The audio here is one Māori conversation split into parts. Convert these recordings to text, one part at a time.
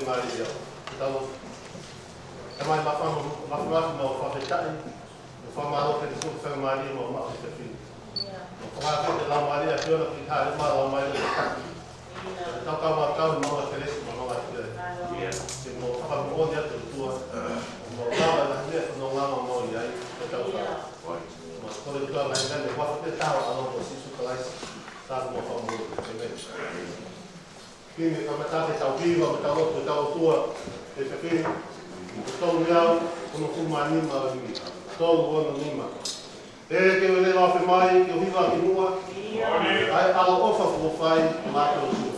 de Maria. Então, é mais uma forma de estar. De forma a outra, que foi Maria, uma mão de filho. Uma vez lá, Maria, que eu não ficar, uma lá, mais de estar. Então, calma, não a Teresa, não a Teresa. Se não fala com onde é a tua, não lá, mas não lá, não e aí, mas quando eu vai vendo, eu posso ter tal, não preciso falar isso, sabe, uma forma de quem a metade está viva, a metade outra está tua, esse aqui, estou meu, como fui anima ali, estou bom anima. É que eu levo a firmar que eu vivo aqui nua, aí a ofa que eu faço lá pelo sul.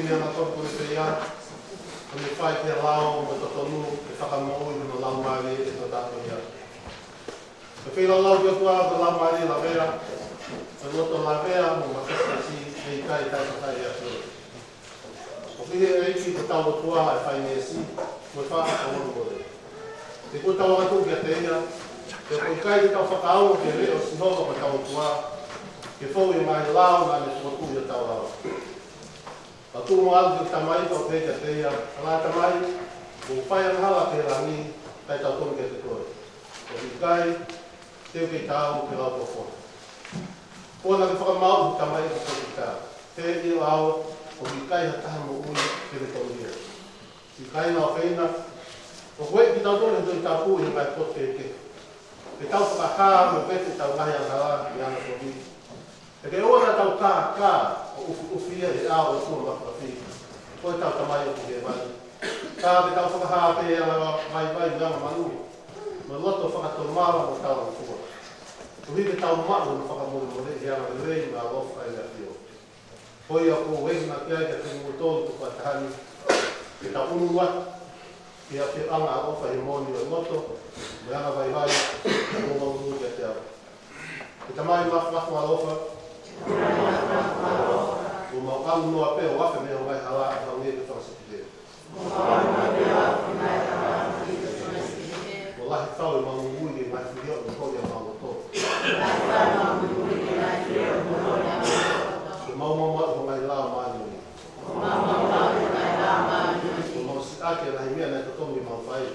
minha na topo ni feia, o me fai te lao, o totonu, e whakamoi no lau mare e to tato ia. E whila lau ki atua o lau mare la vera, e loto la vera, mo makasa si, e kai tai patai e atua. O whihe e iki te tau atua e whai ne si, mo e whaka ka ono kore. Te kua tau atu ki a te ia, te kua kai te tau whakaongo ki reo si hoko ka tau atua, ke fau i mai lau na me tuatu i a tau lau. A tu mo alu ki tamai tau te kia te ia, ala tamai, o whai ang hala te rangi, tai tau tono ke te koe. O ki kai, teo kei tau ke lau tau fōna. Kona ke whakamau ki tamai ki tau ki tau. Te i lau, o ki kai ha taha mo ui ke te tau ia. Ki kai nao whaina, o koe ki tau tono ki tau pū i mai pote e ke. Ke tau whakahā mo pete tau ngahi ang hala ki ana kohi. E ke ora tau kā, o ufia e ao o sua mawhawhi. Koe tau tamai o ki he mai. Kā te tau whakahā pe ala vai ngama manu. Ma loto whakatomara mo tau o sua. Uhi ke tau manu no whakamuri mo rei ana rei ma lofa e a fio. Hoi a ko weina ki ai ka te mutolu tuka tahani. Ke tau unua, ki a te anga a ofa he moni o loto. Me ana vai o maunu ki a te au. Ke tamai mafu a lofa. O mau alu noa pe o wafe me o ngai hala a tau nge te whakasipite. O lahi tau e mau ngui e mai whihio o hoi a mau tō. O mau o ngai lao maani o ni. O mau si ake lahi mea nei totomi mau whai.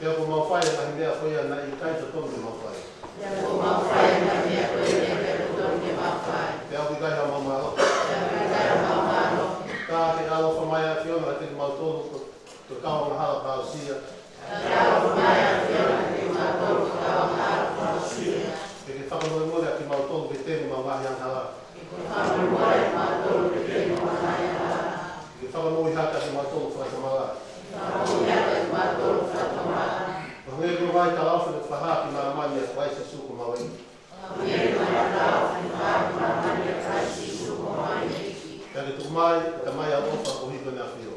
Pea ko mau whai lahi mea whai a nei i kai totomi mau whai. Pea ki kai ha mau malo. Ka te alo whamaya whiona te mau tōnu ko kau na hala pao sia. E ke whakamore more a ki mau tōnu ke tēnu mau mahi ang hala. E ke whakamore haka ki mau tōnu whaitamara. O ngē kua vai ta lauwha te whaha ki mara mani a wai se suko mawai. Ka ke tuk mai, ka mai a ofa o hiko ni a whio.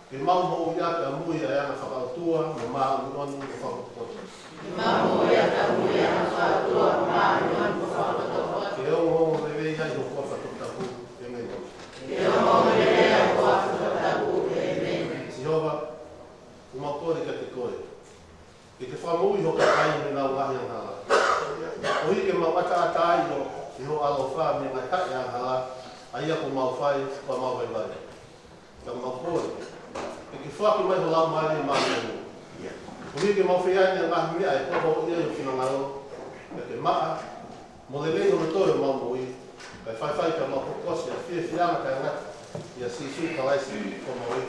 Ke mau mo i ake a mui a anga whakautua, mo maa nuoni o whakautua. Ke ongo hongo rewei ai o kofa tuktaku, e meno. Jehova, o mautore ka te koe. Ke te whamui ho ka kai me nau ngahi ang hala. O hike mau ata atai o i ho alo wha me ngai hake ang hala, a ia ko mau whai, ko mau vai vai. Ka mautore. E ke whaki mai ho lau mai e mai e o hike mau whiai ni ngahi mea e koho ia i whina ngaro. E ke maa, mo le lei ho me toi o mau mui. Kai whai ka mau hokosi a whia whianga kai ngati. Ia sisu ka laisi ko mau e.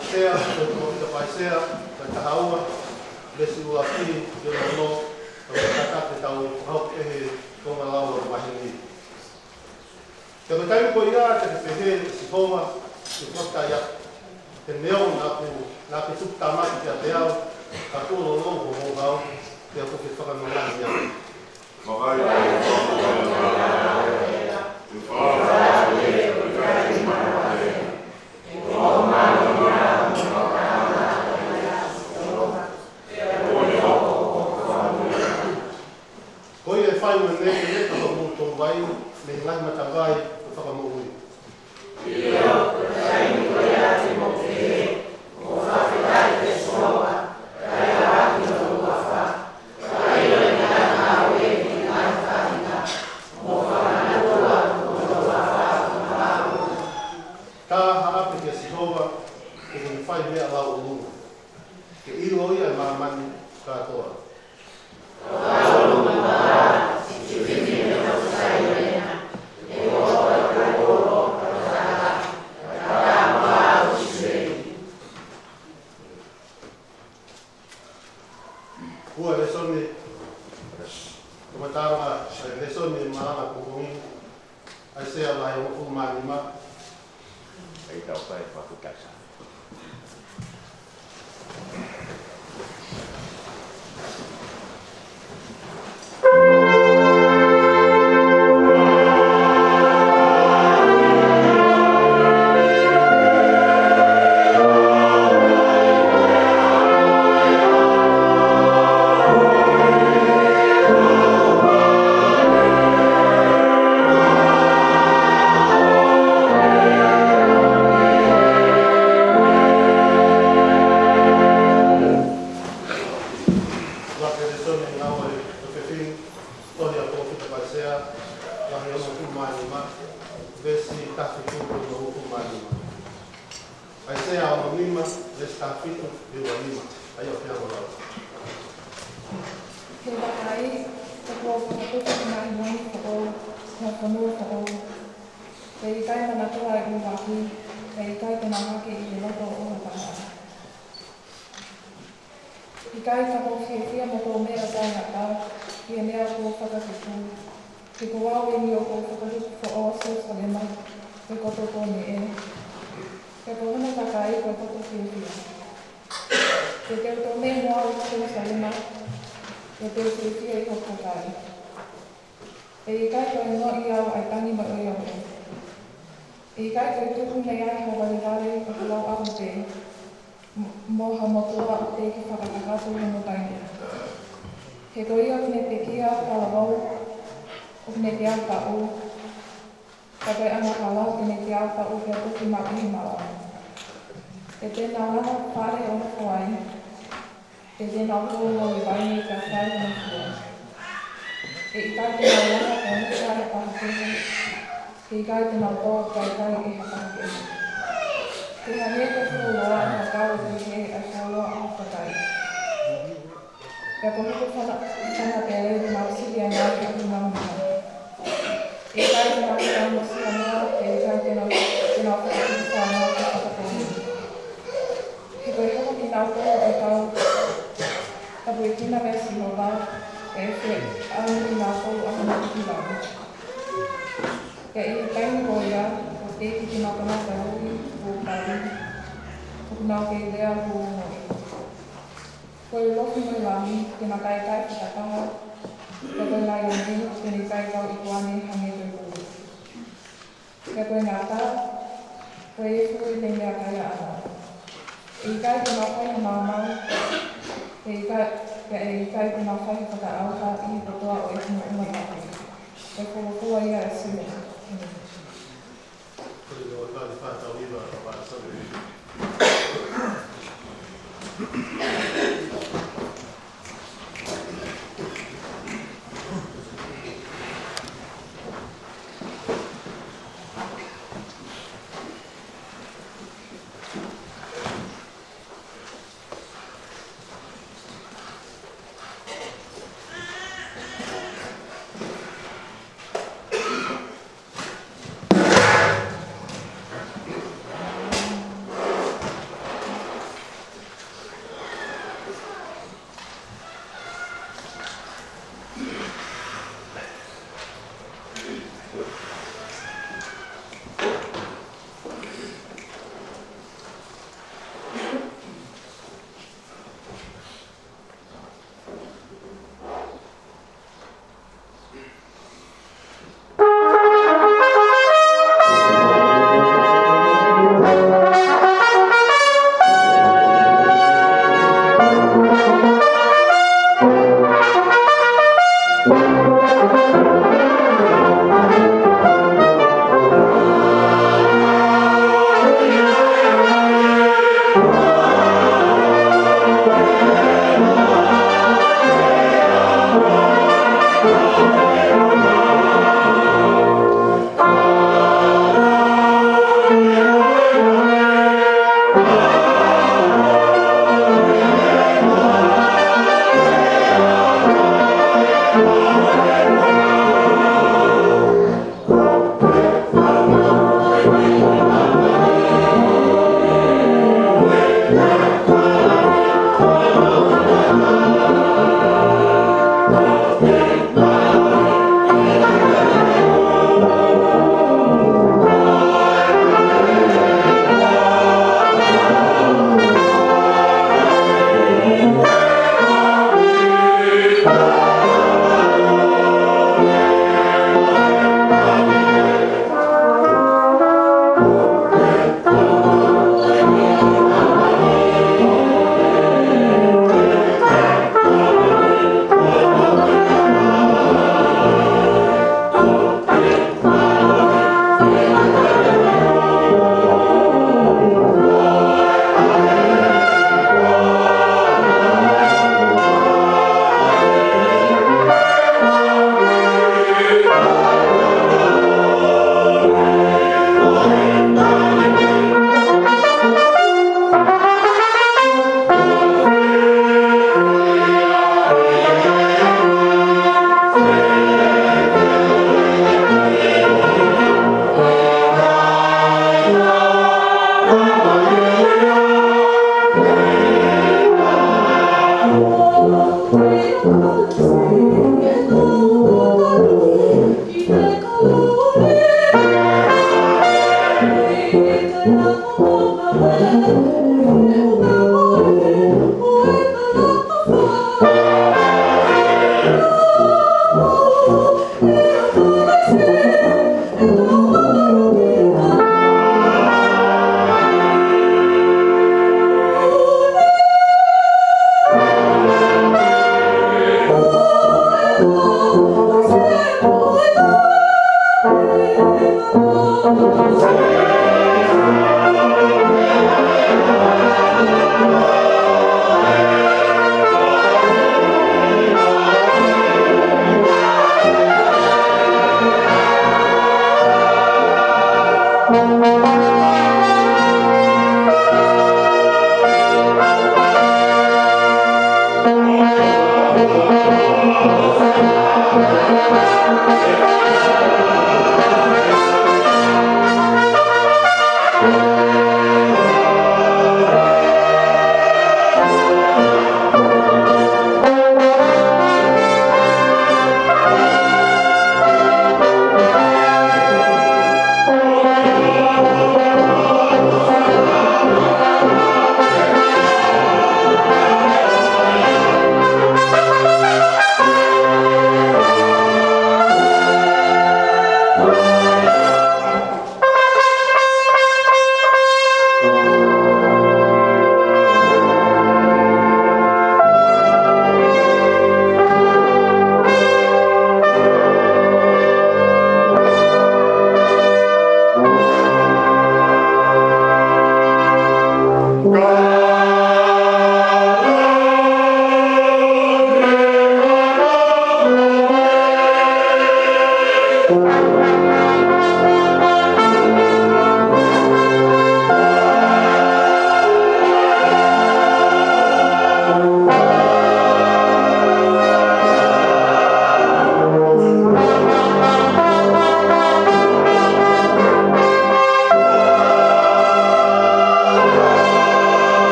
Paisea, Toka Paisea, Tahaua, Besi Uaki, Yono, Takate Tau, Hau Ehe, Tonga Laua, Mahini. Te kai ko ia te pehe si homa, si kota ia, te neo na ke tup tamaki te ateau, ka tōro longo mo hau, te ako ke whakanonani ia. Koi e whai me ne ka mo tō vai, me ngai matawai, ko whakamoi. Ia, kai ni koi a te mo te he, o whawhitai te soa, kai a aki no uawha, kai o e ngā ngāwe ki ngā whahinga, mo whakanatua o no uawha o ngāu. Tā haape ki a Sihova, ke ni whai mea lau o lunga. Ke ilo ia e mahamani katoa. Kua lesoni, kumatawa lesoni maana kukungi, aisea lai o kumani ma. Ei tau kai pakukasa.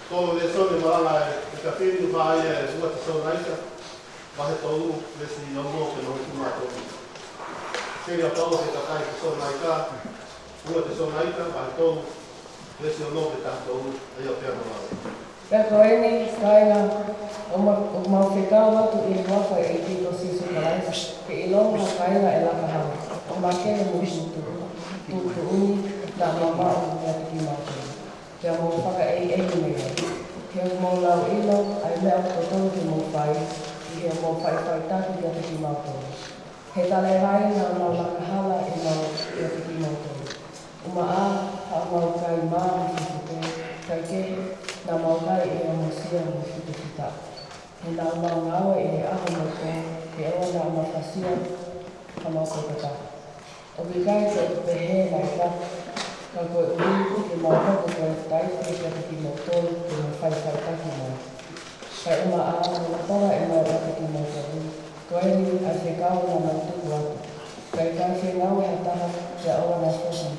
Todo eso le va a la café y va a ir a su sonrisa, va a todo ese nombre que no es un mato. Seria todo que está ahí sonrisa, una de sonrisa, va a todo ese nombre que está todo ahí al piano. Pero ele kaina uma ficava tu e vai e que você se fala que ele não kaina ela kaha o maquele muito tu da mama o que aqui mais que a mão faca é meio que a mão lá ele aí me autotou que mão faz e a mão faz tá que aqui mais he tale vai na mala kahala e na aqui mais uma a mão cai mais que na maukai e a mosia mo fitita. E na maungawa e aho mo ke ewa na makasia ka maukotata. O bikai se pehe na ita ka koe ui ke maukako koe tai ke ki mo tolu ke mo whai taki mo. Kai uma a mo tora e mo ki mo tolu. Koe ni a se kao na mautuku atu. Kai kai se ngau e taha se awa na sosan.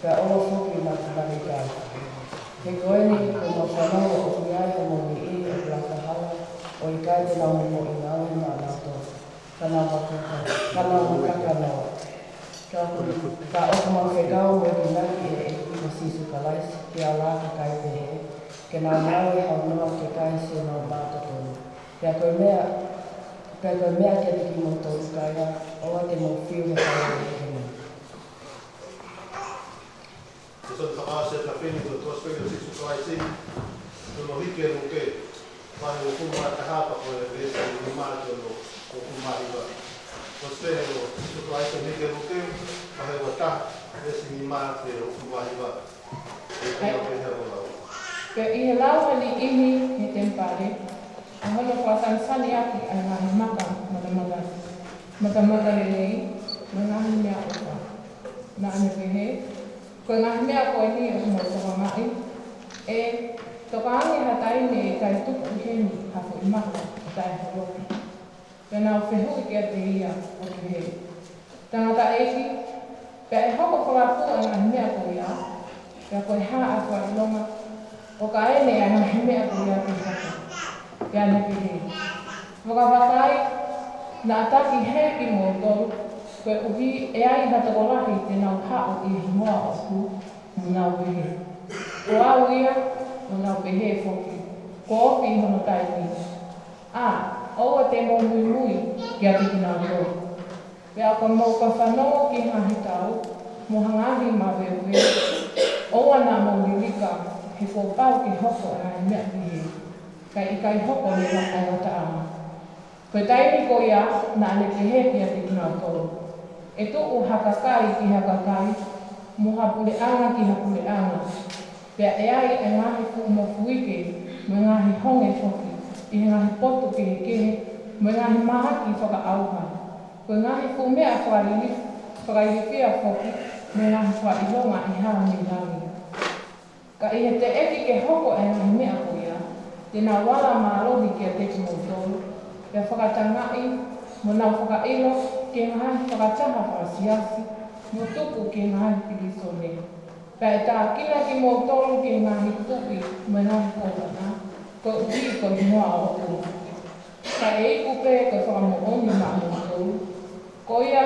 Kai awa foki na kumari kai. He koeni ko mo whanau o kuiai o mo ni i o Plakahala o i kai te nau mo i ngau i ngā nato. Kana mo kakanoa. Ka oka mo whekau mo i naki e ko sisu kalais ki a laka kai te he. Ke nā ngau i hau noa ke kai se nau māta tonu. Pea koe mea ke te ki mo tolu kaia o a te mo whiu he kai o te me. Eso te acaba de ser la pena de todas las cosas que hay sí. No vi que lo que para o kuma ta hapa ko le esa ni mal que lo o kuma iba. Pues pero eso hay que ni que lo que para o ta ese ni mal que o kuma iba. Ke i he lau ali ihi he tempare. A holo whasan sani aki a ngā maka maka lelei na ngā mea oka. Na ane pehe. Ko ngā mea koe ni e mo toka ngai, E toka ange hatai me kai tuku heni hafo i maka i tai horoki. Pena o whehui ki a te ia o ki he. Tangata eki, pia e hoko whakapu ana mea ko ia, pia koe haa a whailonga, o ka ene ana mea ko ia ki haka, pia ne ki he. Whakawakai, na ataki he ki mō toru, koe uhi e ai na toko lahi te nau hao i himoa o ku, mo nau wehe. Ko au ia, mo nau wehe whoki, ko opi hono tai ni. Oua te mō mui mui ki a tiki nā roi. Pea ka mō ka whanau ki hahi tau, mo hangahi ma wewe, oua nā mō liwika, he kōpau ki hoko a mea ki he, kai i kai hoko ni na ai o ta ama. Koe taimi ko ia, na ane te he ki a tiki nā toro. E tuku hakakai ki hakakai, mo hapule anga ki hapule anga. Pea e ai e ngahi ku mo fuike, mo ngahi honge whoki, i ngahi poto ki he kehe, mo ngahi mahaki whaka auha. Ko ngahi ku mea whakairipia whoki, mo ngahi whailonga i hangi rangi. Ka i he te eki ke hoko e ngahi mea ko ia, tēnā wala mālohi ki a teki mō tolu, pea whakatangai, mo nau whakailo, ke ngahi whakataha whakasiasi, mo tuku ke ngahi pilisone. Pea e tā kina ki mō tolu ke ngahi tupi, mo ngahi kōrana, ko uhi ko himoa o tolu. Ka e kupe ko whakamooni mā mō tolu. Ko ia,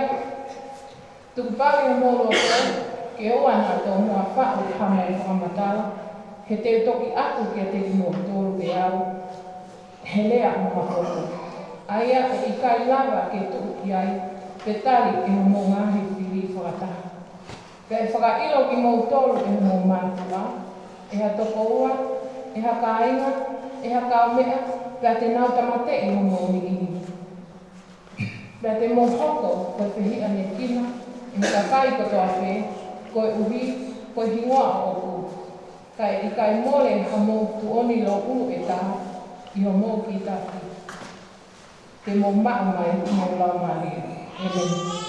tukupake mō lo tolu, ke oa nā tō mua whao hama i whakamatala, he te toki aku ki a te mō tolu pe au, he lea mō hoko. Aia e i kai lava ke tuku ki ai, pe tali e mō ngahi whiri whakataha. Pea e whakailo ki mō tolu e mō mātua, e ha toko ua, e ha ka ainga, e ha ka mea, pea te nau tamate i mō ni ihi. Pea te mō hoko, koe whihi ane kina, e ka kai koto a whē, koe uhi, koe hingoa o oku. Kai i kai mole ha mō tuoni lo ulu e taha, i ho mō ki taki. Te mō maa mai mō lau mali, e meni.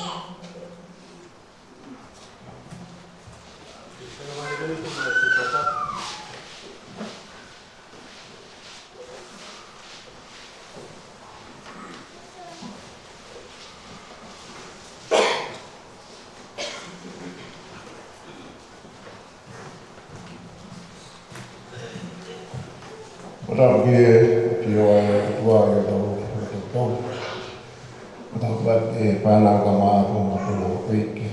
Rau ke pio e tua e tau tau bat e pāna ka maa kōma kōna oike.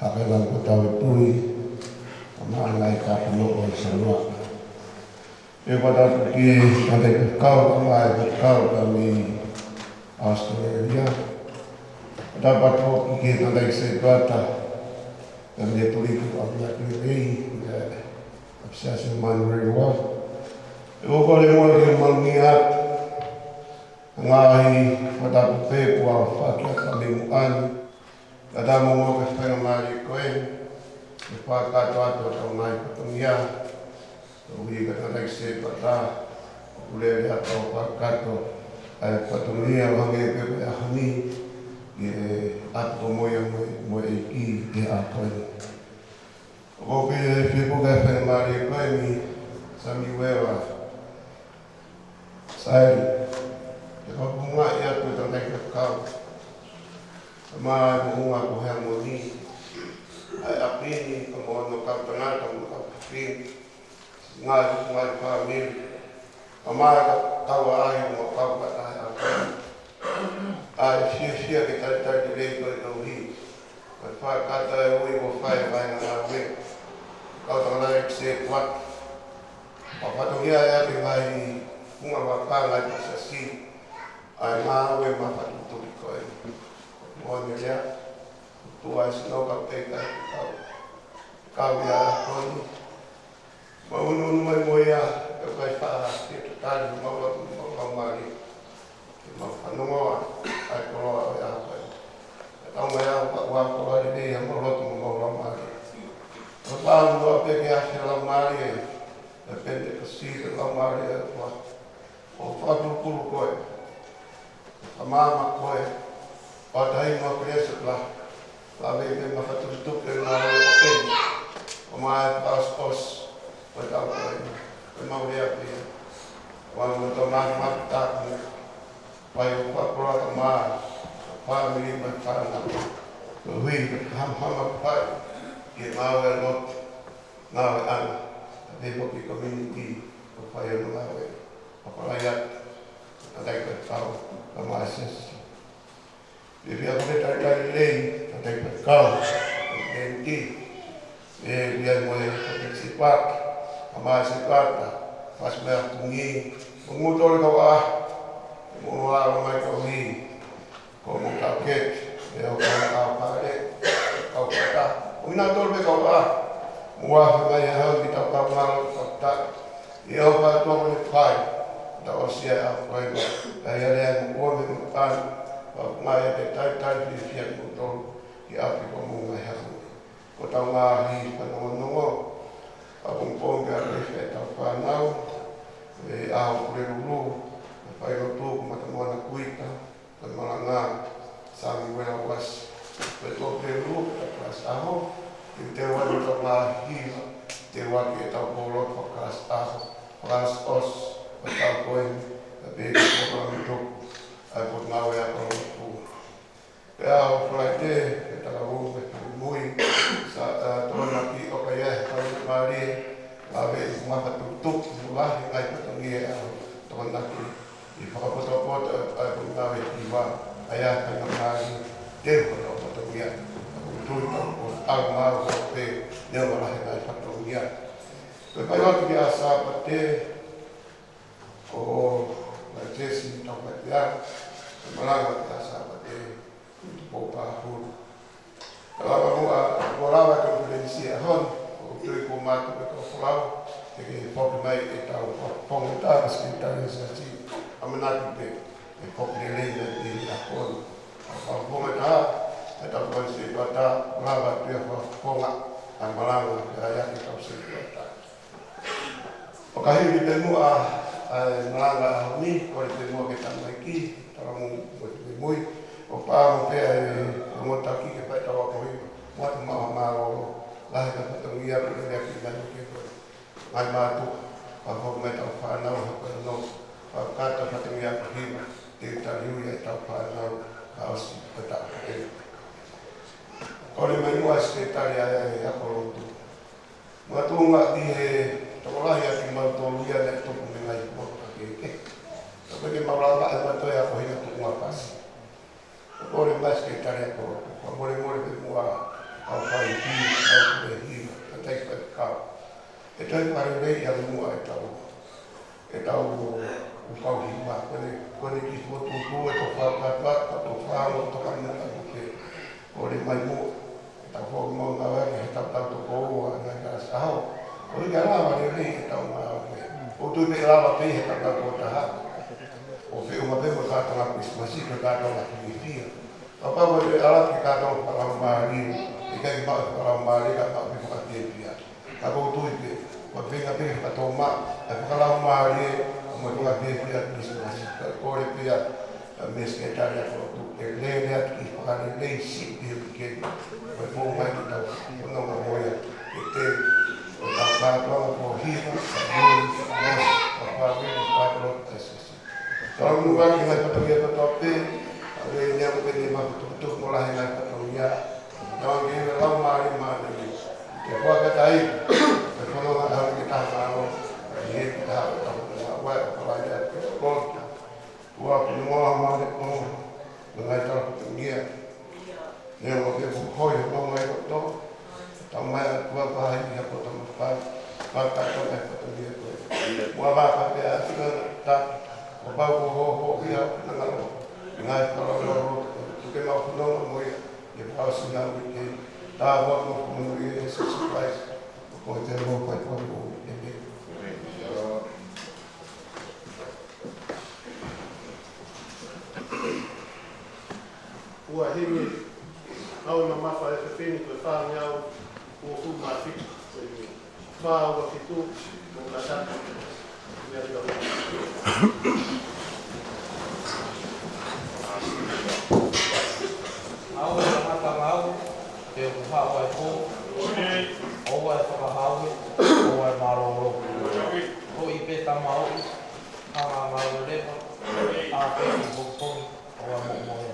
Hakelan ko tau e pui, ka maa ngai ka pino o i sanua. E patatu ki kante kakao ka maa e kakao ka mi Australia. Patapatu ki ke kante i se tuata, ka mi e turi ki apia ki rei, apsiasi mani very well. E oko le moa ke malungi atu, ngahi whatapu pēpua whakia ka me muani, ka tamo moa ke whainga maari koe, ke whakato atu atau ngai patungia, ka ui ka tanai se pata, ulere atau whakato, ai patungia wange pepe a hani, ke atu moia moe e ki ke a koe. Oko ke whepo ke whainga maari koe ni Sami Wewa, Sairi, te whapunga i atu e tanai kakao. Ka maa e mohunga ko hea moni. Ai apini, ka mohono kau tangata, mo kau kapini. Ngā e hukunga i whaamiri. Ka maa ka kaua ahi mo kau katahi a koe. Ai fia ke tari te rei koe tau hi. Ka whakata e ui ko whae vaina ngā we. Kau tangana e kse kuat. Ka whatongia e ate ngai kunga wapanga i pasasi, ai mawe mawhatutuki koe. Moane lea, tua e sinoka peka i kau. Kau ia a koni. Maunu mai moia, e kai whaa te tutari, maua mari. Ke mawhanongoa, ai koroa o ia koe. E tau mai au wako hari nei, hamo roto maua mari. Ka pāu mua peke ahi lau mari e, e pente kasi te lau mari e kua. O whakapuru koe, ka māma koe, o tahi mua kresa pla, la vei me mawhatustuke ngā roi o eni, o mai paspos, o tau koe, e mau rea pia. Wang o tau mahi mahi tāku, pai o whakora ka maa, whamiri mai whanau. Ko hui, hama pai, ki e mau e not, ngāwe ana, a te hoki community, o pai o ngāwe, paparai atu, a tei koe tau, ka maa sesi. E pia koe tai lei, a tei koe kau, o tenti, e pia moe koe si paki, a maa si pata, pas mea pungi, o ngutore kau a, mo a mai kau hi, ko mo kau ket, e o kau pare, kau kata, o ina tore kau a, mo a mai hau ki tau kau maro kau ta, e o pa tō me pai, tau o sia a koe, e a rea mo kome mo pan, o mai a te tai fi fia mo tō, ki api ko mo mai hau. Ko tau ngā hi panongonongo, a pongpong ka refe tau whanau, e aho kure ruru, e whai o tōku matamoana kuita, ka maranga, sami wera was, e tō kure ruru, ka kras aho, e te wani tō ngā hiwa, te waki e tau kōrot pa kras aho, kras os, pa tau koen, ka pēki kōrami tōku, ai pot ngawe a kōrot pū. Pe aho whai te, e taka rū, e tū mui, sa tōna ki o ka ia, ka i mārie, awe i maka tutuk, mulahi ngai patangia au tōna ki i whakapoto ai pun ngawe i wā, ai a kanga māri, te whaka patangia, au tūta o au māu o te neo marahi ngai patangia. Koe pai watu ki a sāpa te, o mai tesi tau mai te au, koe maranga ki a sāpa te, pōpā huru. Kalawa mua, ko rawa ka kurensi a hon, o tui ko mātu me ko whakau, te ke popi mai e tau pongo tāras ki tari sa ti, amanaki te, e popi le leina i a konu. A whaponga tā, e tau kwansi e pata, rawa tua whaponga, a maranga ki a yaki tau se tua tā. O ka hiri te mua, a maranga a honi, kore te mua ke tamai ki, tara mu te mui, o pāmo pēa e ngotaki ke pai tawa kohi, moatu maha māroro, lahe ka patangia kore rea ki nanu ke koe. Mai mātu, pa hok mai tau whanau hako e no, pa kata patangia kohi, te tariui e tau whanau, ka osi pata koe. Kore mai mua se tari aia e ako rotu. Moatu ngā di he tokolahi ati mau tōluia ne tupu me ngai kumoka keke. Tāpeke mauranga e matoe ako hinga tuku ngā pasi. Kore mas ke tare ko more pe mua au pai ki au pe hi ka tai pa ka e tai pare nei ya mua e tau u pau hi ma kone ki mo tu e to fa ka to fa mo to ka na ka ke kore mai mo tau ho mo na wa ke tau to ko na ka sa ho o ya la ma nei tau ma o tu me la va pe he ka ko ta ha o fe uma pe mo ka ta pis ma si ka ta la ki fi apa boleh alat kita tahu kalau mari jika kita kalau mari kita bisa dia kalau tu itu buat pengen atau mak kalau mari mau buat dia bisa kalau dia mesra ya kalau tu lihat kalau dia sih dia bikin mau main kita não mau ya itu apa mau hidup apa kalau bukan kita betul betul ale nya ko ni ma tu mo la hina ka to ya no ge la ma ri ma ni ke ko ka tai ke ko no ha ki ta ma no ye ta ta wa la ya ko wa ko mo ma de ko na ta ko ni ya ne mo ke ko ho yo no mai ko to ta ma ko ba ha ni ko to pa ta ko ko ni ko wa ba ka ya ta ko ba ko ya na na ngai kalau tu ke mau pulang mau ya pas sudah weekend dah buat mau pulang ya surprise kau jangan mau buat ini Ua himi, au na mafa e whiwhini koe whāngiau, ua fu mawhi, whā ua ki tū, mō ka tata, mea ria Au e whakangau, te o whaua e pō, o e whakahaue, o e maroro. tamau, hanga mau lepa, a peki bukong, o a momoe.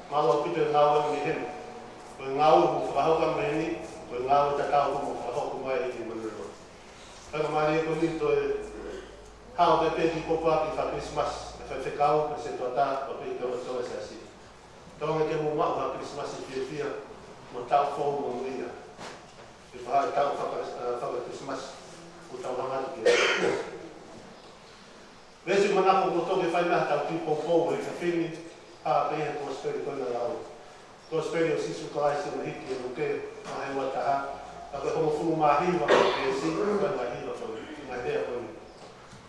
Malo pito ngau ni hen. Ngau bu fa ho kan me ni Ko ngā o te kau ko mo hoko mai i manero. Kanga mari ko nito e hao te peki popa ki wha Christmas. E whai whekau, e se tuata, o peki o toa se asi. Tonga ke mo mau ha Christmas i whiawhia, mo tau fōu mo muia. E whahai tau whaka Christmas, o tau hangatu ki. Resi manako ko toke whai meha tau ki pōpō e ka whini, a pehe ko speri koina rau. Ko speri o sisu kalaisi na hiki e luke, mahe ua taha. A koe homo funu mahiwa e si, koe mahiwa koe, ngai hea koe.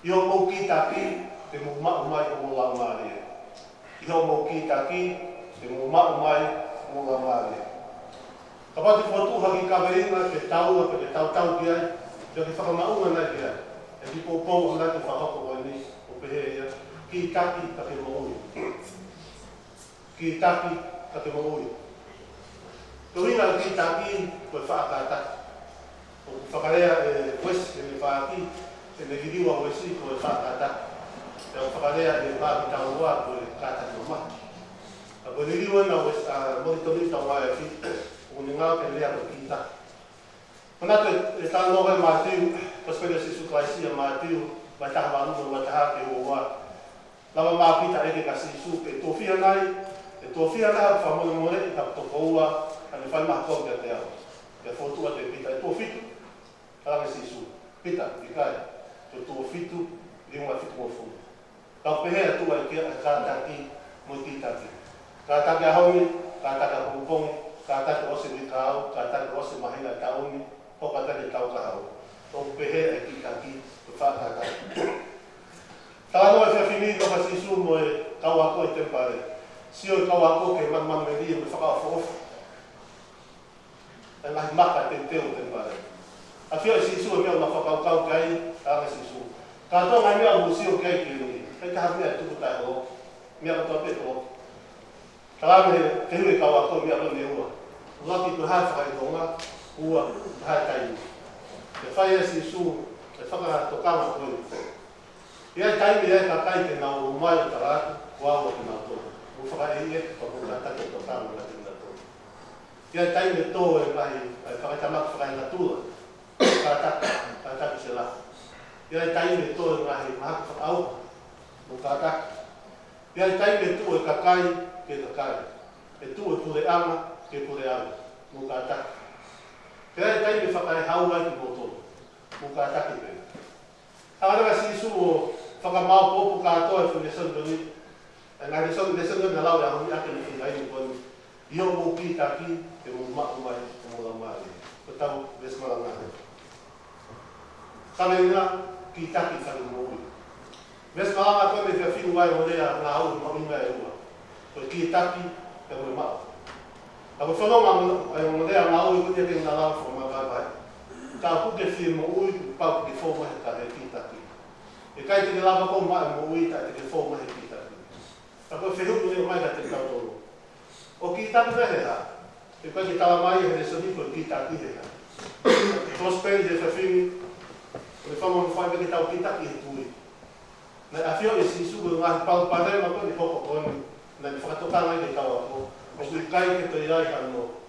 Io mou ki taki, te mo mau mai o mo lau maari. Io mou ki taki, te mo mau mai o mo lau maari. Ka pati whatuha ki kawerina, ke taua, ke tau ki ai, te ki whakamaunga nai ki ai. E ki pōpō nai te whahoko koe ni, o pehe ia, ki taki ka te mo ui. Ki taki ka te mo ui. Tuhina ki taki, koe whaakataki. O whakarea e wes, e me whaaki, e me giriwa wesi, koe whaakataki. Te o whakarea e māki tau roa, koe kātaki o mahi. A koe giriwa na wes, moritori tau mai a ki, o ni ngāo ke lea koe ki taki. Manatu e tāna noga e mātiu, kospere se suklaisia mātiu, mai taha wānuma, mai taha ke hoa. Lawa māpita eke ka sisu, e tōwhia nai, e tōwhia nai, whamone more, i ka toko ua, ane whai maha kau kia te ao. Ke whotua te pita, e tōwhitu, karanga sisu, pita, i kai, te tōwhitu, ringa whitu o funu. Kau pehea tua e kia, kātaki, mo ki taki. Kātaki a haumi, kātaki a pongpongi, kātaki ose wikau, kātaki ose mahina e tauni, hoka take tau kahau. Tōku pehea e ki taki, te whākātaki. Tāno e whiawhini noka sisu mo e kau ako e tempare. Sio e kau ako ke man me lia me whakao whoofu. E ngahi maka te teo tempare. A whio e sisu e mea ma whakao kau kai, anga sisu. Kātoa ngai mea mu sio kai ki ni. Hei kaha mea tuku tai ho. Mea katoa pe ho. Tāme te hui kau ako mea rone ua. Laki tu hai whakai tonga, ua, hai tainu. E whai e sisu, e whakatokanga koe. Ia taimi e ka kai te nau mai o taratu, wāua ki nau tō. O whakai e ka kura take tokanga na tina tō. Ia taimi e tō e ngahi, e whakaitamaka whakai na tūla. Ka taki se la. Ia taimi e tō e ngahi mahaka whakau, o ka taki. Ia taimi e tō e ka kai, ke ka kai. E tō e pure ama, ke pure ama, o ka taki. Ia taimi e whakai haua ki mō tō, o ka taki pe. Agaranga sisu o whakamau popu kātoa e whine sangani. E ngā ni sangani na lau e ahuni ake ni whine aini koni. Io mō ki taki, te mō mako mai, te mō lau maari. Ko tau vesmala ngā. Kane ngā, ki taki kane mō ui. Vesmala ngā kone te whinu mai o rea ngā au i mami mai e ua. Ko ki taki, te mō mako. Ako whanonga e o rea ngā au i kuni ake ngā lau whama kai pai. Ka puke whie mo ui, pau ki whomahe ka he ki taki. E kai te lava ko mai mo ui, ka te whomahe ki taki. Ka koe whihuku ni o mai ka te kautoro. O ki taki vehe ha. E kai ki tawa mai e he soni ko ki taki he ha. Prosperi he whawhini. O e whamon whai ke tau ki taki he tui. Nei a whio e sisu ko ngahi pau panei ma ko ni hoko koni. Nei ni whakatokanga i ke tau ako. O kui kai ke te iai ka no.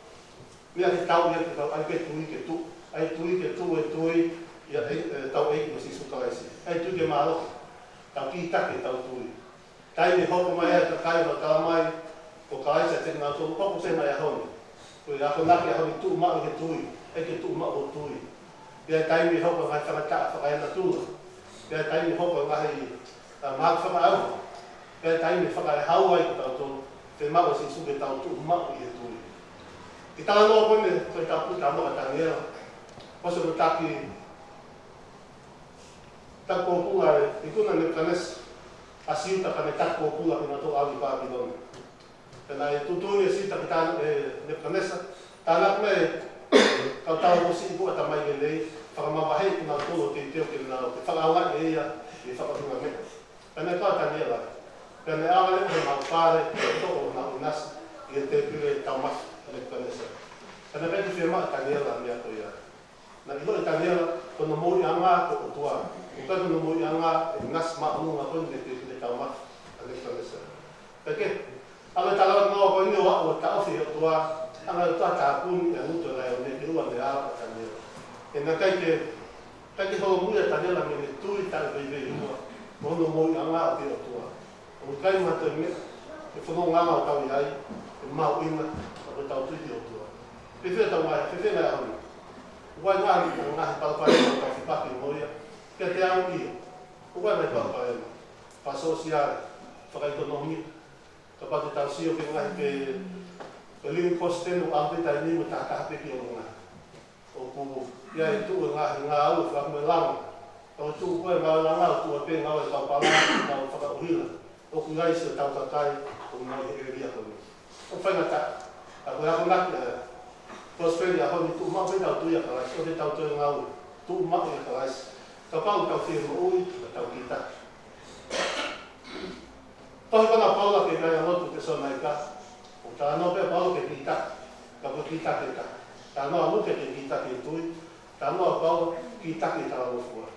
Mea ke tau ia ke tau ai ke tui ke tu. Ai tui ke tu e tui, ia tau eiki mo sisu kalaisi. Ai tui ke mālo, tau ki take tau tui. Tai me hoko mai ea ka kai wa tala mai, ko kalaisi a teki ngā tōru, hoko se mai a honi. Koe ako naki a honi tū mao ke tui, e ke tū mao o tui. Ia tai me hoko ngai whakataa whakaena tūra. Ia tai me hoko ngai māku whakaau. Ia tai me whakae hau ai ko tau tōru, te mao sisu ke tau tū mao i e tui. Ki tala noa koe koe tau puta amoka tangiera. Oso ko taki tako pula e kuna ne kanes asiuta ka ne tako pula ki na to awi pa ki don. Tena e tutui e sita ki ta ne kanesa ta me ka tau ko si ko ta mai gelei fa ma ba he ki na to te te ki na te fa ala e ia e fa ka me. Tena ka ta ne la. Tena ala e ma pare to na unas e te pile ta ma ne kanesa. Tena be ki firma ta ne la me to ia. Na ilo e tanera kono mori anga ko tua. O ka kono mori anga e ngas ma unu ma kono te tau ma ale tanesa. Peke ala tala no ko ni o ta ofi tua anga to ta pun ya no to la ne ke ua le a ta ne e na kai ke ho mu ya ta la me tu i ta be be ua mo no mo anga te o tua o kai ma te me e fo no nga ma ta i ai e ma o ina o ta tu i o tua pe fe ta mai fe fe na ho wa nga ni nga pa pa ka fi pa ki mo ya ke te au ki o wa mai pa pa social fa economia ka pa te ta si o ke nga ke Peli posten o ante ta ni mata ka pe ki o nga. O ku ya itu nga au fa me lang. O tu ko nga nga tu pe nga ta pa la ta fa ka uhila. O ku nga ise ta ta kai o nga e ria ko. O fa nga ta. A ko ya ko nak posten ya ho ni tu ma pe ta tu ya ka o te ta tu nga u. Tu ma ya ka ka pa ta fi mo u ta kita. Toh ko na pa la ke ga ya no tu te so na ka. Ta no pe pau ke kita, ka ko kita ke ta. Ta no amu ke kita ke tui, ta no pau kita ke ta o fua.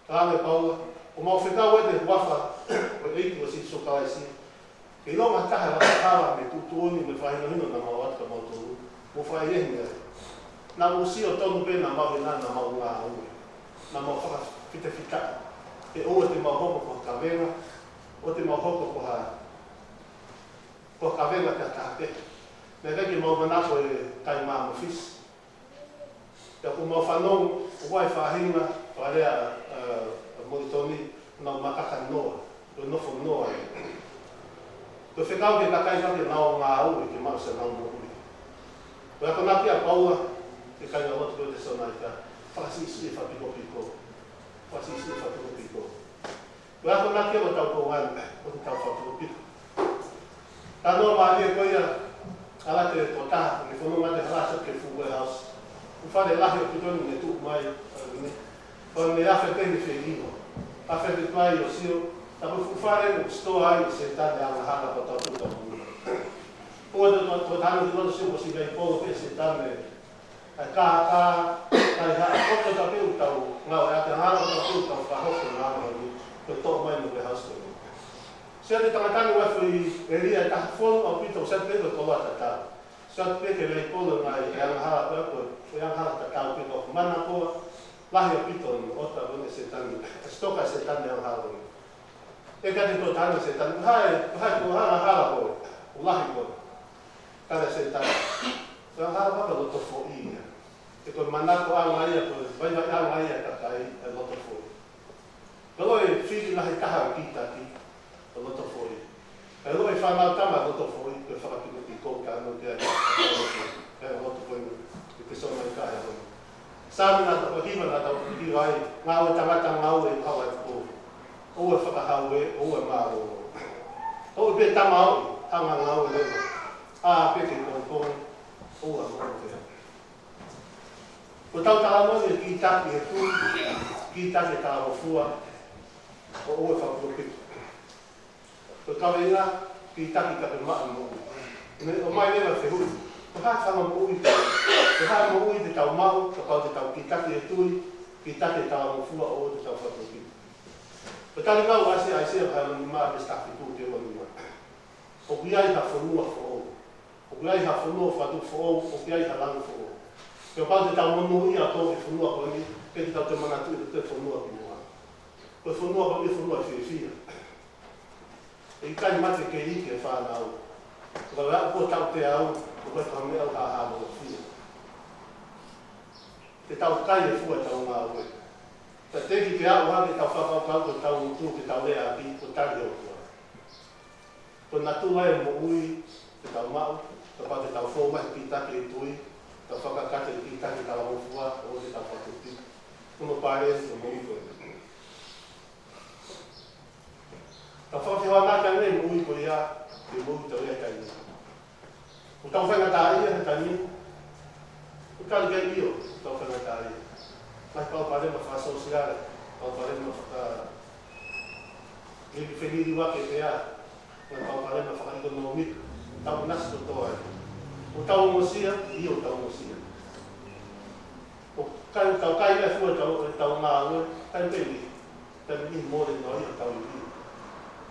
Ta me pau o mo fe ka we de wafa, o e ki si so ka si. Ke no ma ta ha ta me tu tu ni me fa no na ma wa ka mo tu. Mo fa ye ni. Na mo si o tonu pe na ma na ma nga o. Na mo fa fita fita. E o te ma ho ko ka venga, o te ma ho ko ha ko ka venga ka te. Me veki mo mana ko tai ma mo fis. Ya ko mo fa no wai fa hinga pa rea mo toni na makaka no. No fo no. Ko fe ka ke ka kai ka na nga u ke ma se na mo. Ko ko na pia paua ke ka no to de sona ka. Fa si fa piko. Fa si fa piko. Ko ko na ke mo ta ko wan ko ta fa piko. Ta no ma le ko ya ala te tota ni fono ma de hala ke fu warehouse u fa de la ke to ni tu mai ni ko ne afa te ni felino afa de mai o sio ta fu fa le sto ai se ta de ala hala ko ta tu ta o de to ta ni no se si vai po pe se ta me ka ya ko ta pe u ta u na ya ta hala ta tu ta fa ho ko na ni ko to mai no warehouse se te tangatani wa fui eria ta fon au pito se te ko la ta se te ke le ko na ia ha ta ko ia ha ta ka pito mana ko la ia pito o ta bone se tan stoka se tan ia ha ro e ka te to tan se tan hai ko ha ko la ko ta se tan ia ha ba lo to fo ia e ko mana ko a ia ko vai a ia ta kai lo to fo ko e fi na ta ha kita ti o loto foi. E loi fa mal tama loto foi, per fare più di coca, non che loto foi che sono mai cara. Sa na ta hima na ta ki vai, ngau tama ngau e pa ko. O fa ka hawe, o ma o. O be tama o, tama ngau le. A pe ke ko o ma o te. O tau ta mo ki ta ki tu, ki ta ke ta o fua. O fa ko ko kawenga ki taki ka ma mo o mai le fe hu ko ha sa mo ui ko ha mo ui te tau mau ko ka te tau ki taki e tui ki taki ta mo fu o te tau fa ki ko tali ka wa se ai se ha mo ma te sta ki tu te o ni o ki ai ha fo no fo o ki ai ha fo no fa tu fo o ki ai ha lang fo ko ka te tau mo no ia to fo no ko ni ke te tau te mana tu te fo no ki mo ko fo no ko ni fo no fi e kai mate ke i ke fa na o ko la ko tau te au ko ta me au ha mo fi te tau kai e fu tau nga o te te ki te au ha ke tau fa ko tau tu ke tau le a bi ko ta yo ko na tu lai mo ui te tau mau ko pa te tau fo ma ki ta ke tui ta fa ka te ki ta ke tau mo fu o te tau fa tu ti uno pare mo i ko ta fa fi wana ka ne mo ko ya ke mo to ya ka ni o ta fa na ta ia ta ni o ka ga io ta fa na ta ia ma pa pa de fa social pa pa de fa e feli di wa ke ya pa pa de fa ko no mi ta nas to to o ta mo sia io ta mo sia o ka le fu ta ma no ta ni mo de no ia ta ni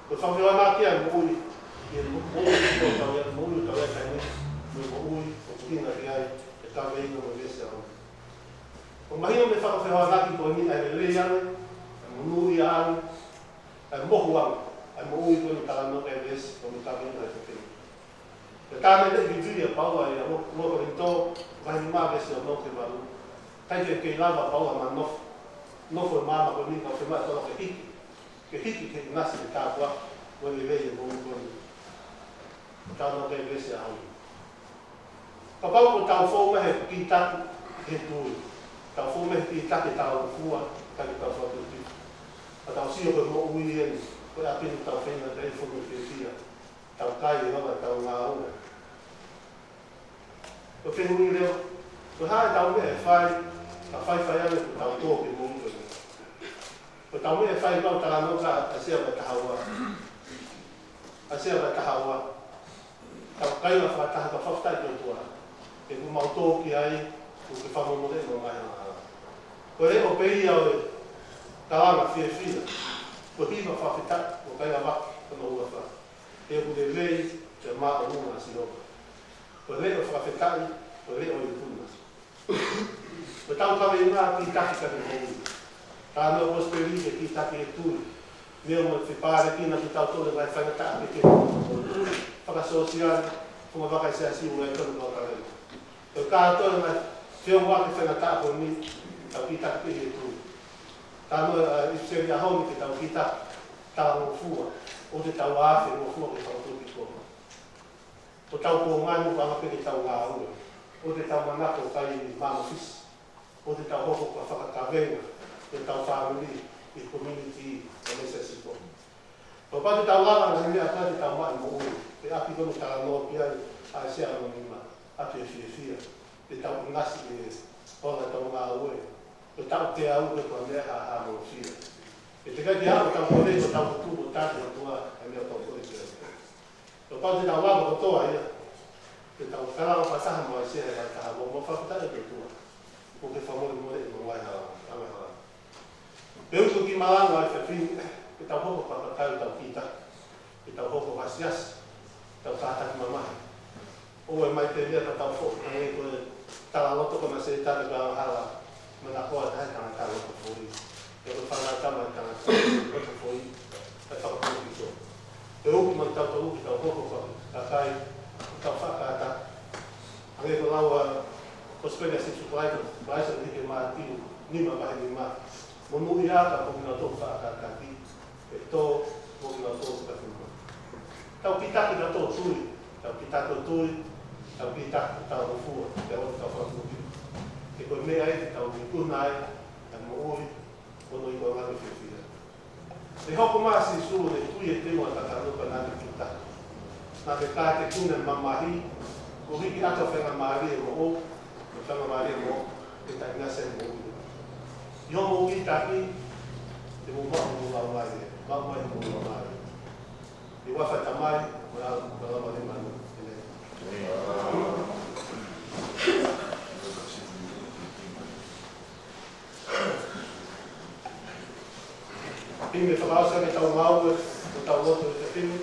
ko fa vela na ke mo i ko ta ya mo i ta ya ka ni mo ui, o kina ki ai, e ka mei no me vese au. O mahina me whakawhewa ngaki ko ni ai le ane, ai munui ane, ai mohu ane, ai mo ui ko ni kalano e vese, ko ni ka mei no e whakini. Te tāne le ki paua i a moko ni tō, vai ni mā vese o noke maru. Tai te kei lava paua ma nofu. Nofu e māma ko ni ka whemai tono ke hiki. Ke hiki ke nasi te kāpua, ko ni vei e mōu ko ni. Tāno ke vese a hau. Ka pau ko tau fōu mehe ki taku he tui. Tau fōu mehe ki take tau fua, kaki tau whakauti. A tau sio koe mo ui eni, koe apinu tau whenga rei whuku ke tia. Tau kai e hona tau ngā auna. Ko whenui leo, ko hae tau mea e whai, ka whai ane ko tau tō ke mōngo ni. Ko tau mea e whai pau tala noka a sea mai tahaua. A sea mai tahaua. Tau kai na whakataha ka whaftai tō tua. E ku mau tō ki ai, ku ke whamomore no mai hana. Ko e o pei au e tāanga whia whia. Ko hima whawhitak, ko kai a wak, ko no ua wha. E ku le lei, te mā o nunga si noka. Ko le o whawhitai, ko le o i puna. Ko tau kawe i ngā ki taki ka te hōi. Tā no hosperi e ki taki e tui. Neo mo te pāre kina ki tau tōne vai whaingataa ke kena. Whakasosiari, kuma wakai se asi ua e kanu kau karei. Ko kātoe mai whio wake whaingataa ko ni, tau ki taki ke e tui. Tā no i seri a honi ke tau ki taki, tau mo fua. O te tau āwhi mo fua ke tau tūki kōma. O tau kō ngānu ka ngā ke tau ngā ua. O te tau manako kai i māma fisi. O te tau hoko ka whakakawenga. O te tau whāmuli i community o me se siko. O pa te tau lava na mea ka te tau mai mo ui. Te api kono tala noa ki ai a sea no nima. Api e fia fia. Te tau ngasi e ona tau ngā ue. O tau te au e kua mea ha mo fia. E te kai ki hao tau kore ko tau kutu o tāte o tua e mea tau kore ki ai. O pa te tau lava o toa ia. Te tau karao pataha mo ai sea e taha mo whakatare ki tua. O ke whamore more i mo wai hala. E uko ki malanga ai whawhini, e tau hoko whakatau tau kita. E tau hoko hasiasi, tau tātaki mamahi. O e mai te rea ka tau whoka ngai koe tala loto kona se tāte ka hala. Mana koa tahe tanga tā loto fōi. E o whanau tama e tanga tā loto fōi. E whakapō ki tō. E uki man tau tau uki tau hoko whakakai, tau whakata. Ange ko laua, ko spenia si suklaita, maisa ni ke maa tiu, nima mahi ni maa. Mo nui ata ko mina tō whaakakaki, e tō mo mina tō whakawhima. Tau kitaki na tō tui, tau kitaki tui, tau kitaki tau rufua, te o tau whakamuki. E koe mea e te tau ni punai, e mo ui, kono i koe ngāne whiwhia. E hoko maasi suru ne tui e te moa tatanuka nāne kitaki. Nā te kā te kune mamahi, ko hiki ato whenga maari e mo o, whenga maari e mo o, e tai ngase mo ui. Yo mo ki taki, te mo mo lau mai e, mau mai mo lau mai. I wafa tamai, mo lau mai manu. Pime whakausa me tau ngau e, o tau loto e te pime.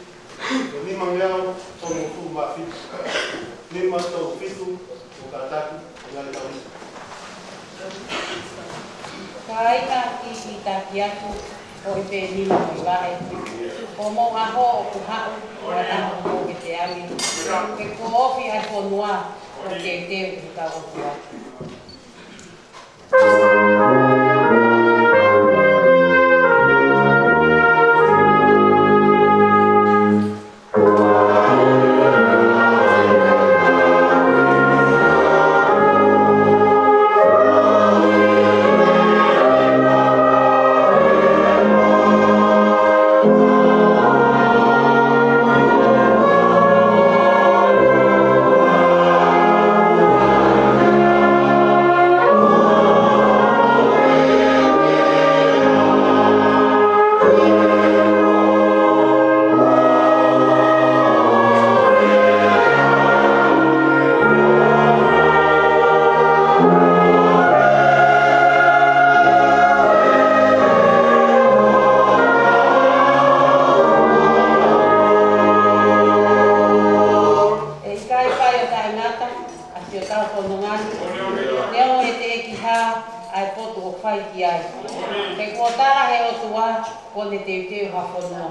O nima ngeau, tono fu ma fitu. Nima tau fitu, o kātaki, o ngāi tau isi. Kai ka ki taki aku o i te nima mai wae. O mo aho o ku hau o a taho mo ke te ali. Ke ko ofi ai whonua o ke te i ka o tua. ai potu o whai ki ai. Ke kua tala he o tua, kone te uteu hawhanua.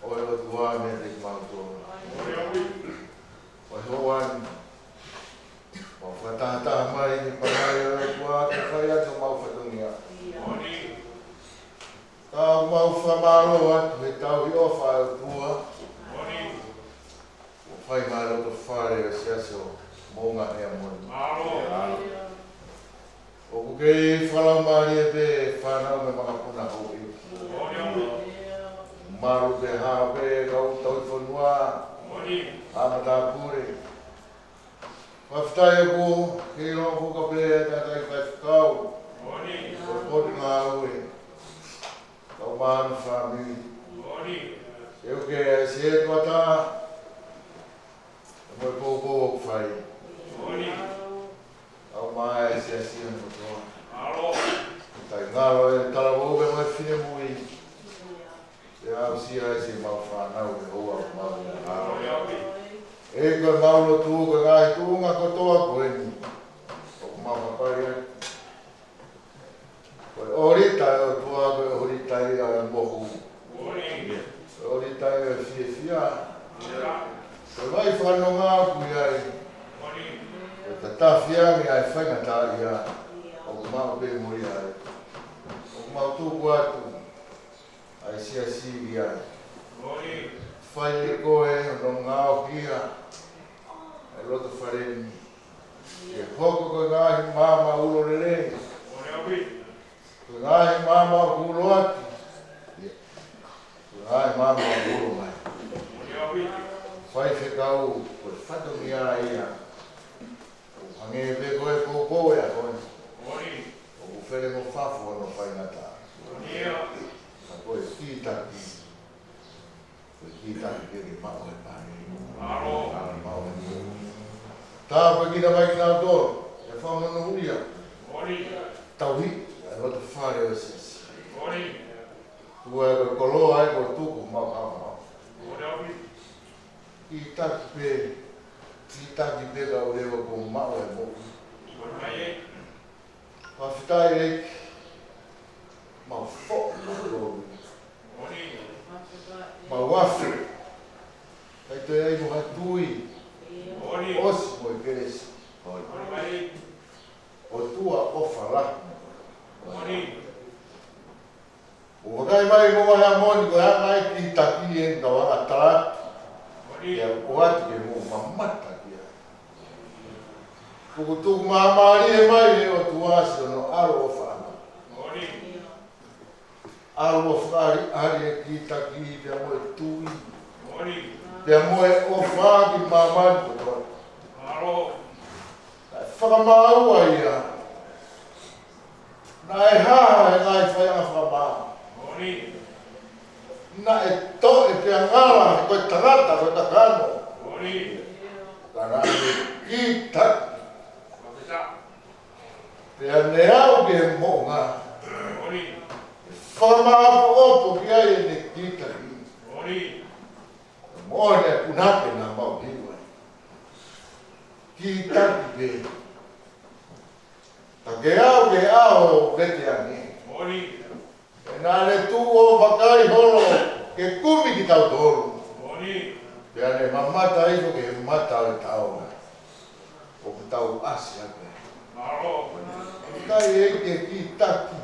Oi, o tua me de Whai mai roto whare o siaso maunga hea moni. O kukei whalau maari e pe whanau me mga puna hau i. Maru pe hao pe kau tau i whanua. Amata pure. Whaftai e ko, kei roa kuka pe e tatai kai whakau. O koti ngā ue. Kau maanu whamiri. Eu que se é tua tá, eu vou pouco faz. Ao mais se assim não tô. Tá engalo é tá lá vou ver mais filho muito. Eu se é esse mal faz não eu vou mal. É que mal no tu que vai tu uma cotoa coeni. O mal papai. Ahorita eu tô ahorita aí a morro. Ahorita eu fia. Você vai falar ngā kui ai. Te tawhiangi ai whaingata ia. O kumau pe muri ai. O kumau tūku atu. Ai sia siri ai. Whaile koe no ngāo kia. Ai roto whareni. E hoko koe ngāhi māma ulo rere. Koe ngāhi māma ulo atu. Ai mama ulo mai. Fai whekau, koe whato mi a ia. O hange ve koe kōpō ea koe. O where mo whafo no whai ngata. Ka koe kītaki. Koe kītaki kere mao e pare. Mao e mua. Tā koe kina mai kina tōro. E whamono uia. Tauhi, ai roto whare o sesi. Ua koloa ai ko tuku mau hama. Ki taki pe ka urewa ko mau e mo. Whawhitai rek. Mau fo na rogu. Mau wafi. Kai te ei mo hatui. Osi mo i keresi. O tua ofa la. O kai mai mo mai amoni ko ha mai ki taki e ka wanga tala. Ya o atu ke mo mamata kia. Ko tu mamari e mai e o tuasi no aro ofa. Aro ofa ari ki taki pe mo tui. Pe mo e ofa ki mamari ko. Whakamau ai ia. Nai ha e ngai whaianga whakamau. Na e to e pe angala e koe tangata koe takano. Kana e ki taki. Pe ane au ke mo ngā. Whakamau opo ki ai e ne ki taki. Mo ne punake na mau hiwa. Ki taki pe. Take au ke ao vete ane. E nāne tū o whakai holo ke kumi ki tau tōru. Pe ane mamata iso ke mata o tau. O ke tau asi ake. Kai e ke ki taki.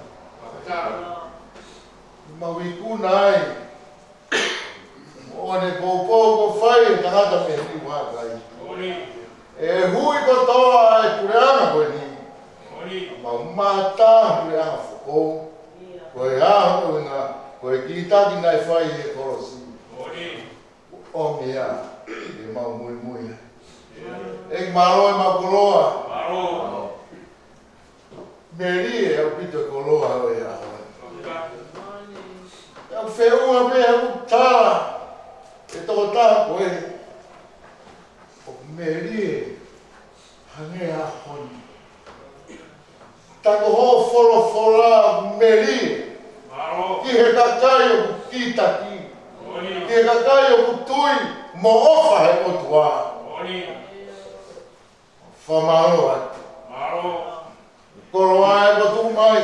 Maui kuna ai. O ne kōpō ko whai e tangata me ni wakai. E hui ko toa e kureanga koe ni. Mau mata kureanga whakō. Koe aho ngā, koe ki taki nai whai e korosi. O mea, e mau mui mui. E maro e mau koloa. Meri e au pito koloa o e aho. E au whenua me au tāra. E toko taha koe. O meri e hange ahoni. Tako ho wholofola meri. Ki he kakai o ki taki. Ki he kakai o kutui mo ofa he o tua. Whamaro atu. Koro ai ko tu mai.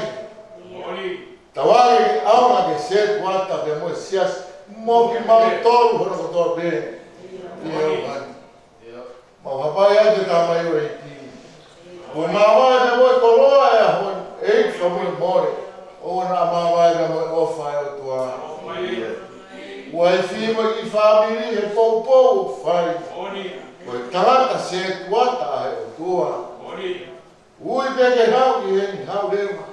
Tawari aunga ke se kuata ke mo sias mo ki mau tolu hono ko toa be. Mau hapai ai te tamai o eki. O mawai me moi koloa e ahon, eik whamui more. O na mawai me moi ofa e o tua. O ua e whima ki whamiri he pou whai. Ko e tangata se tuata a he o tua. Ui peke hau ki he ni hau rewa.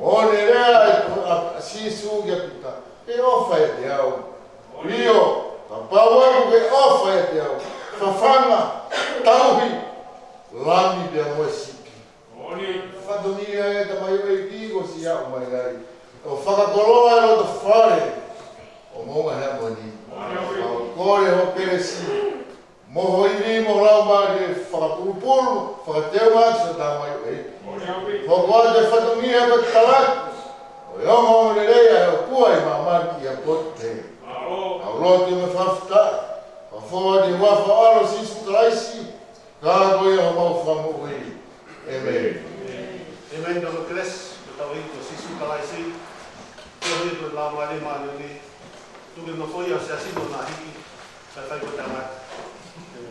O ne rea e sisu ki a pita. E ofa e te au. Rio, ka pawaru ke ofa e te au. Whawhanga, tauhi, lami te moe siki. Whatonia e ta mai oi kigo si au mai gai. O whakakoloa e o ta whare. O monga hea moni. O kore ho peresi. Moho ini mo rau maari e whakapurupuru, whakateu maati sa ta mai oi. Whakoa te whatonia e pa talaku. O ioma o le reia e o kua i mamaki a pote. Au lotu me whaftai. Whafoa te wafa aro sisu kalaisi. Ka koe o mau whamu ui. Amen. Amen, Dr. Kles, tau i ko sisu kalaisi. Teo hui ko la mare mare ni. Tuke no foi o se asino na hiki. Sa tai ko tama. Amen.